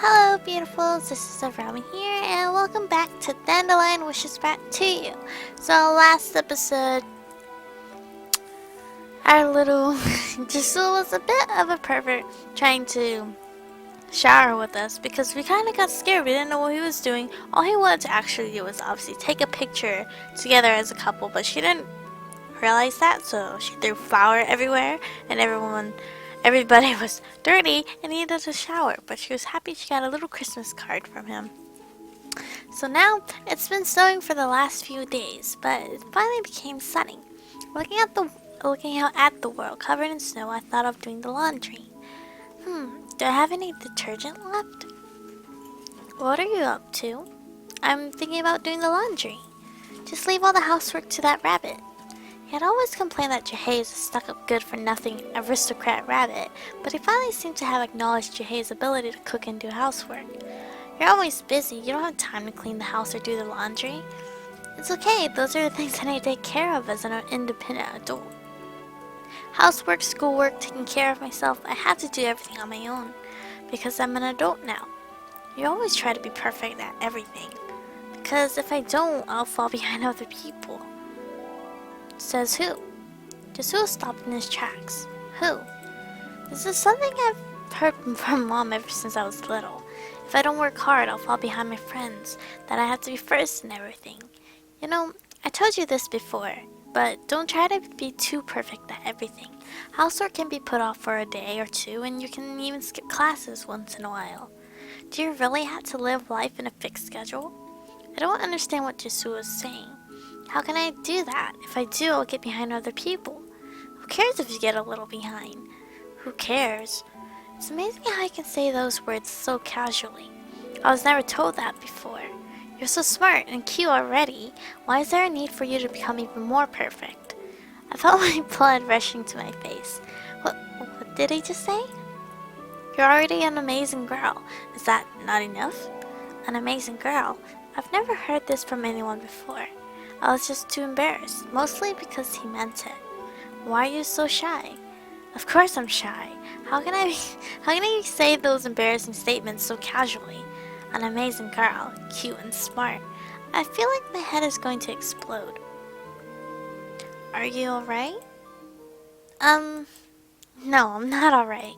Hello beautifuls, this is Aromie here and welcome back to Dandelion Wishes Back to You. So last episode, our little Jasul was a bit of a pervert trying to shower with us because we kind of got scared. We didn't know what he was doing. All he wanted to actually do was obviously take a picture together as a couple, but she didn't realize that, so she threw flour everywhere and everybody was dirty and needed a shower, but she was happy she got a little Christmas card from him. So now it's been snowing for the last few days, but it finally became sunny. Looking out at the world covered in snow, I thought of doing the laundry. Do I have any detergent left? What are you up to? I'm thinking about doing the laundry. Just leave all the housework to that rabbit. He had always complained that Jahei is a stuck-up good-for-nothing aristocrat rabbit, but he finally seemed to have acknowledged Jahei's ability to cook and do housework. You're always busy, you don't have time to clean the house or do the laundry. It's okay, those are the things that I take care of as an independent adult. Housework, schoolwork, taking care of myself, I have to do everything on my own, because I'm an adult now. You always try to be perfect at everything, because if I don't, I'll fall behind other people. Says who? Jasul stopped in his tracks. Who? This is something I've heard from Mom ever since I was little. If I don't work hard, I'll fall behind my friends, that I have to be first in everything. You know, I told you this before, but don't try to be too perfect at everything. Housework can be put off for a day or two, and you can even skip classes once in a while. Do you really have to live life in a fixed schedule? I don't understand what Jasul is saying. How can I do that? If I do, I'll get behind other people. Who cares if you get a little behind? Who cares? It's amazing how I can say those words so casually. I was never told that before. You're so smart and cute already. Why is there a need for you to become even more perfect? I felt my blood rushing to my face. What did he just say? You're already an amazing girl. Is that not enough? An amazing girl? I've never heard this from anyone before. I was just too embarrassed, mostly because he meant it. Why are you so shy? Of course I'm shy. How can I say those embarrassing statements so casually? An amazing girl, cute and smart. I feel like my head is going to explode. Are you alright? No, I'm not alright.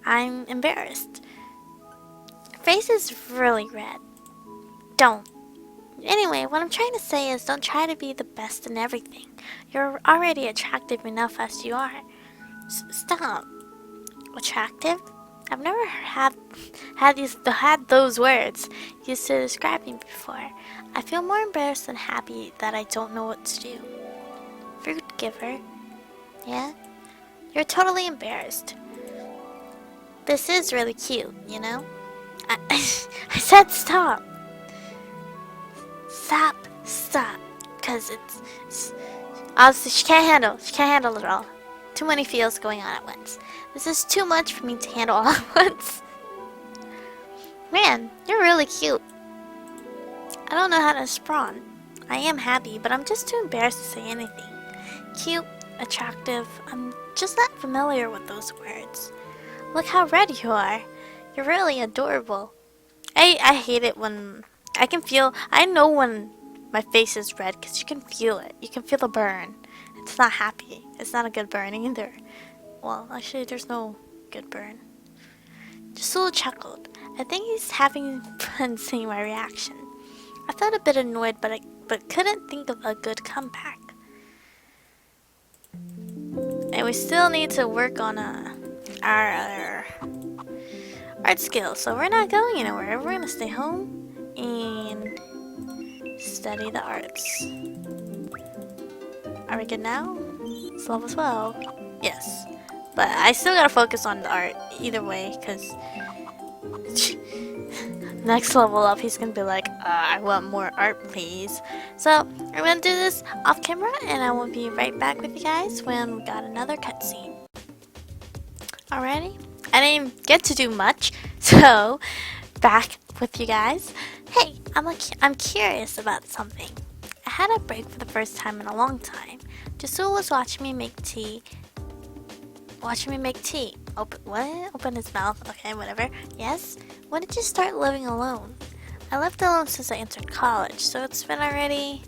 I'm embarrassed. Your face is really red. Don't. Anyway, what I'm trying to say is don't try to be the best in everything. You're already attractive enough as you are. Stop. Attractive? I've never had those words used to describe me before. I feel more embarrassed than happy that I don't know what to do. Fruit giver? Yeah? You're totally embarrassed. This is really cute, you know? I said stop. Stop, because it's obviously she can't handle it all. Too many feels going on at once. This is too much for me to handle all at once. Man, you're really cute. I don't know how to respond. I am happy, but I'm just too embarrassed to say anything. Cute, attractive, I'm just not familiar with those words. Look how red you are. You're really adorable. I hate it when I know when my face is red because you can feel it. You can feel the burn. It's not happy. It's not a good burn either. Well, actually, there's no good burn. Jasul chuckled. I think he's having fun seeing my reaction. I felt a bit annoyed, but couldn't think of a good comeback. And we still need to work on our art skills, so we're not going anywhere. We're gonna stay home and study the arts. Are we good now? It's level 12. Yes. But I still gotta focus on the art either way, because next level up he's gonna be like, I want more art please. So I'm gonna do this off camera and I will be right back with you guys when we got another cutscene. Alrighty. I didn't get to do much, so back with you guys. Hey, I'm curious about something. I had a break for the first time in a long time. Jasul was watching me make tea Watching me make tea. Open what? Open his mouth. Okay, whatever. Yes? When did you start living alone? I lived alone since I entered college, so it's been already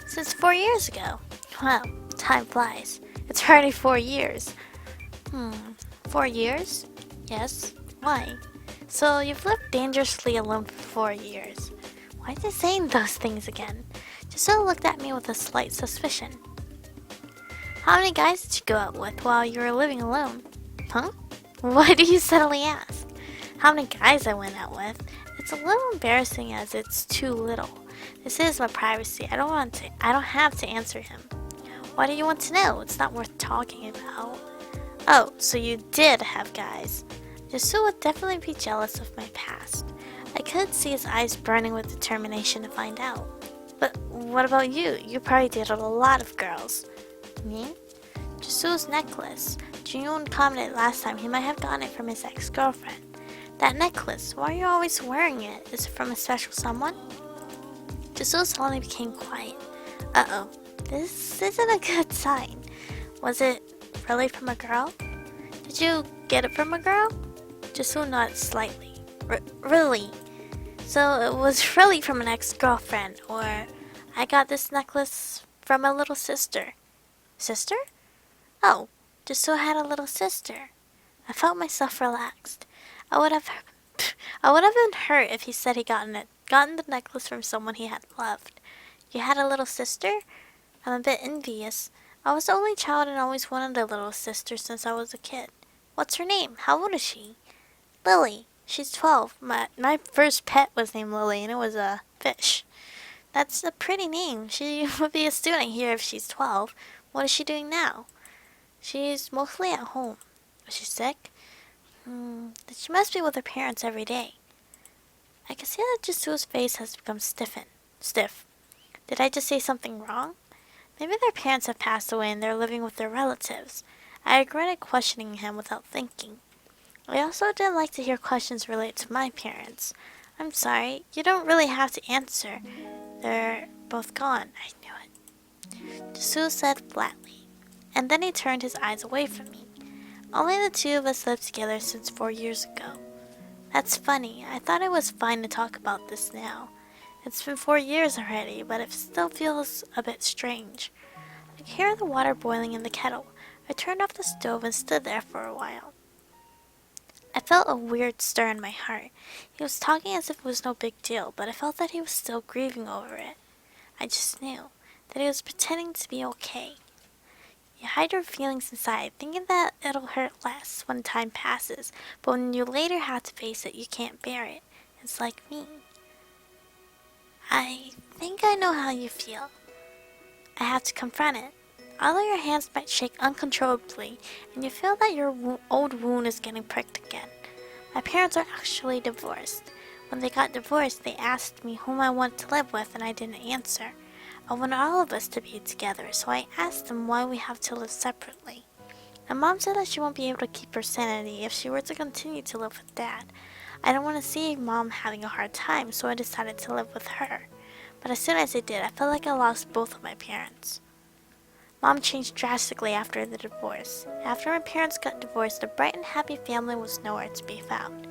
since 4 years ago. Wow, time flies. It's already 4 years. 4 years? Yes. Why? So you've lived dangerously alone for 4 years. Why is he saying those things again? Giselle looked at me with a slight suspicion. How many guys did you go out with while you were living alone? Huh? Why do you suddenly ask? How many guys I went out with? It's a little embarrassing as it's too little. This is my privacy. I don't have to answer him. Why do you want to know? It's not worth talking about. Oh, so you did have guys. Giselle would definitely be jealous of my past. I could see his eyes burning with determination to find out. But what about you? You probably dated a lot of girls. Me? Jisu's necklace. June commented last time he might have gotten it from his ex-girlfriend. That necklace, why are you always wearing it? Is it from a special someone? Jisu suddenly became quiet. Uh-oh, this isn't a good sign. Was it really from a girl? Did you get it from a girl? Jisu nodded slightly. Really? So it was really from an ex-girlfriend, or I got this necklace from my little sister. Sister? Oh, Jisu had a little sister. I felt myself relaxed. I would have been hurt if he said he gotten the necklace from someone he had loved. You had a little sister? I'm a bit envious. I was the only child and always wanted a little sister since I was a kid. What's her name? How old is she? Lily. She's 12. My first pet was named Lily, and it was a fish. That's a pretty name. She would be a student here if she's 12. What is she doing now? She's mostly at home. Was she sick? She must be with her parents every day. I can see that Jisu's face has become stiff. Did I just say something wrong? Maybe their parents have passed away and they're living with their relatives. I regretted questioning him without thinking. I also didn't like to hear questions related to my parents. I'm sorry, you don't really have to answer. They're both gone. I knew it. Jisu said flatly, and then he turned his eyes away from me. Only the two of us lived together since 4 years ago. That's funny. I thought it was fine to talk about this now. It's been 4 years already, but it still feels a bit strange. I could hear the water boiling in the kettle. I turned off the stove and stood there for a while. I felt a weird stir in my heart. He was talking as if it was no big deal, but I felt that he was still grieving over it. I just knew that he was pretending to be okay. You hide your feelings inside, thinking that it'll hurt less when time passes, but when you later have to face it, you can't bear it. It's like me. I think I know how you feel. I have to confront it. Although your hands might shake uncontrollably, and you feel that your old wound is getting pricked again. My parents are actually divorced. When they got divorced, they asked me whom I wanted to live with, and I didn't answer. I want all of us to be together, so I asked them why we have to live separately. My mom said that she won't be able to keep her sanity if she were to continue to live with Dad. I didn't want to see Mom having a hard time, so I decided to live with her. But as soon as I did, I felt like I lost both of my parents. Mom changed drastically after the divorce. After my parents got divorced, a bright and happy family was nowhere to be found.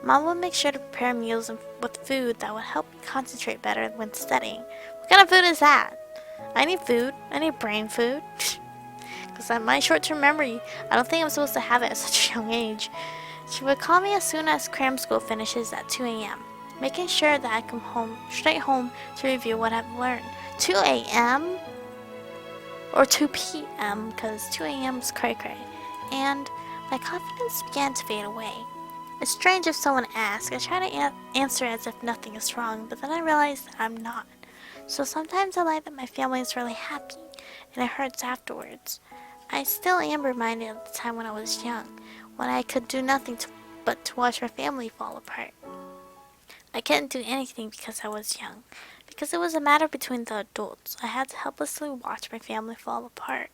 Mom would make sure to prepare meals with food that would help me concentrate better when studying. What kind of food is that? I need food. I need brain food. Because at my short-term memory, I don't think I'm supposed to have it at such a young age. She would call me as soon as cram school finishes at 2 a.m., making sure that I come straight home to review what I've learned. 2 a.m.? Or 2 p.m., because 2 a.m. is cray-cray. And my confidence began to fade away. It's strange if someone asks. I try to answer as if nothing is wrong, but then I realize that I'm not. So sometimes I lie that my family is really happy, and it hurts afterwards. I still am reminded of the time when I was young, when I could do nothing but to watch my family fall apart. I couldn't do anything because I was young, because it was a matter between the adults. I had to helplessly watch my family fall apart.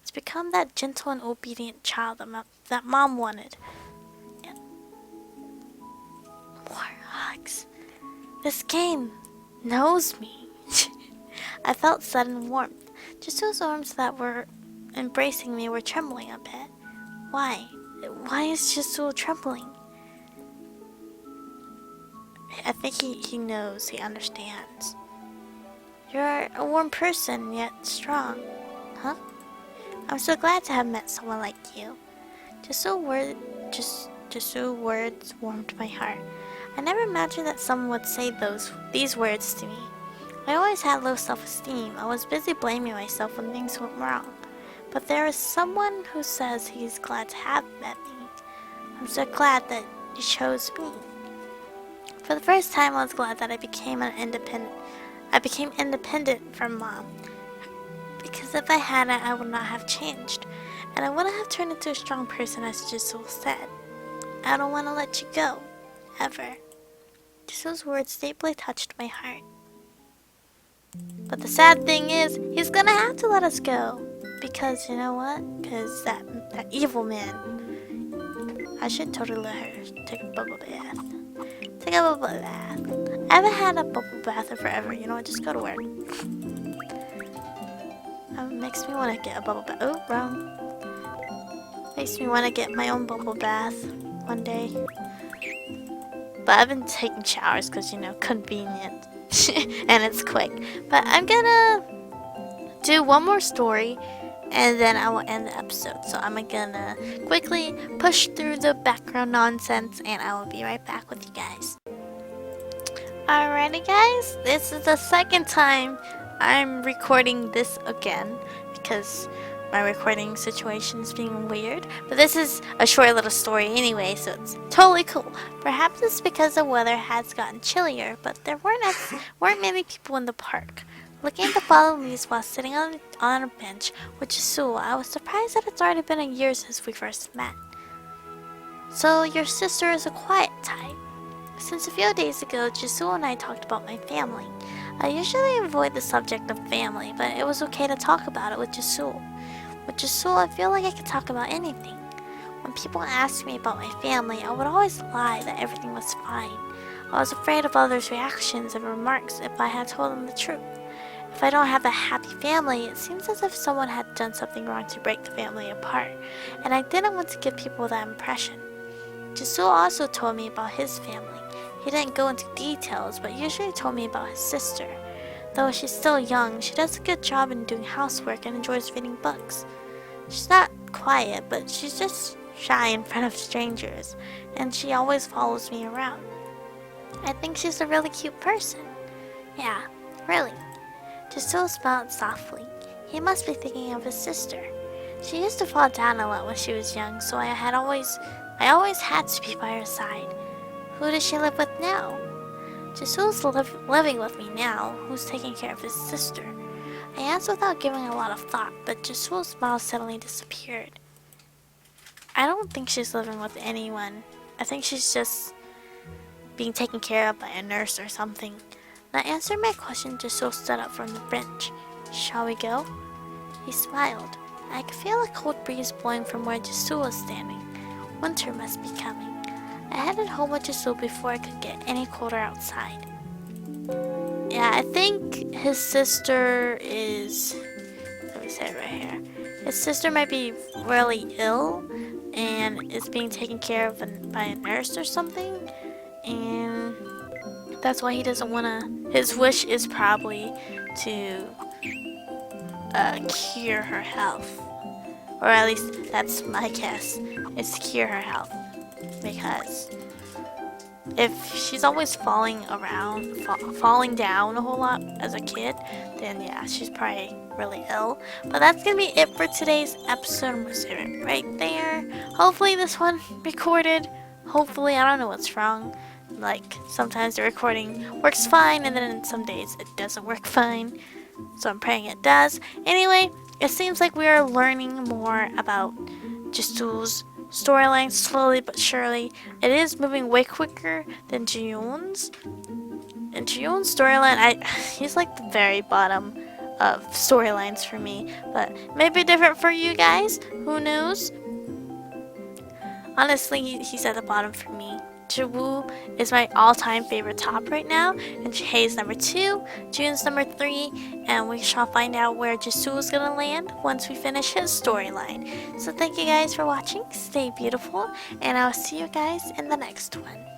It's become that gentle and obedient child that Mom wanted. Warhogs. This game knows me. I felt sudden warmth. Just those arms that were embracing me were trembling a bit. Why? Why is Jisoo trembling? I think he knows, he understands. You're a warm person, yet strong. Huh? I'm so glad to have met someone like you. Jisoo words warmed my heart. I never imagined that someone would say these words to me. I always had low self-esteem. I was busy blaming myself when things went wrong. But there is someone who says he's glad to have met me. I'm so glad that you chose me. For the first time, I was glad that I became independent from Mom. Because if I hadn't, I would not have changed. And I wouldn't have turned into a strong person, as Jisoo said. I don't want to let you go. Ever. Jisoo's words deeply touched my heart. But the sad thing is, he's gonna have to let us go. Because, you know what? Because that evil man. I should totally let her take a bubble bath. Take a bubble bath. I haven't had a bubble bath in forever. You know what? Just go to work. Makes me want to get a bubble bath. Oh, wrong. Makes me want to get my own bubble bath one day. But I've been taking showers because, you know, convenient. And it's quick. But I'm gonna do one more story and then I will end the episode. So I'm gonna quickly push through the background nonsense and I will be right back with you guys. Alrighty guys, this is the second time I'm recording this again because my recording situation is being weird. But this is a short little story anyway, so it's totally cool. Perhaps it's because the weather has gotten chillier, but there weren't many people in the park. Looking at the fallen leaves while sitting on a bench with Jisoo, I was surprised that it's already been a year since we first met. So your sister is a quiet type. Since a few days ago, Jisoo and I talked about my family. I usually avoid the subject of family, but it was okay to talk about it with Jisoo. With Jisoo, I feel like I could talk about anything. When people asked me about my family, I would always lie that everything was fine. I was afraid of others' reactions and remarks if I had told them the truth. If I don't have a happy family, it seems as if someone had done something wrong to break the family apart, and I didn't want to give people that impression. Jisoo also told me about his family. He didn't go into details, but usually told me about his sister. Though she's still young, she does a good job in doing housework and enjoys reading books. She's not quiet, but she's just shy in front of strangers, and she always follows me around. I think she's a really cute person. Yeah, really. Jisoo smiled softly. He must be thinking of his sister. She used to fall down a lot when she was young, so I always had to be by her side. Who does she live with now? Jisoo's living with me now, who's taking care of his sister. I answered without giving a lot of thought, but Jisoo's smile suddenly disappeared. I don't think she's living with anyone. I think she's just being taken care of by a nurse or something. Not answering my question, Jisoo stood up from the bench. Shall we go? He smiled. I could feel a cold breeze blowing from where Jisoo was standing. Winter must be coming. I headed home with Jisoo before I could get any colder outside. Yeah, I think his sister is... Let me say it right here. His sister might be really ill and is being taken care of by a nurse or something. And that's why he doesn't want to... His wish is probably to cure her health. Or at least that's my guess. Is to cure her health. Because if she's always falling down a whole lot as a kid, then yeah, she's probably really ill. But that's gonna be it for today's episode. I'm gonna save it right there. Hopefully this one recorded. Hopefully, I don't know what's wrong. Like, sometimes the recording works fine, and then some days it doesn't work fine. So I'm praying it does. Anyway, it seems like we are learning more about Jisoo's storyline slowly but surely. It is moving way quicker than Jiyoon's. And Jiyoon's storyline, he's like the very bottom of storylines for me, but maybe different for you guys. Who knows? Honestly, he's at the bottom for me. Jiwoo is my all-time favorite top right now, and Hae's number 2, Jun's number 3, and we shall find out where Jisoo is gonna land once we finish his storyline. So thank you guys for watching, stay beautiful, and I'll see you guys in the next one.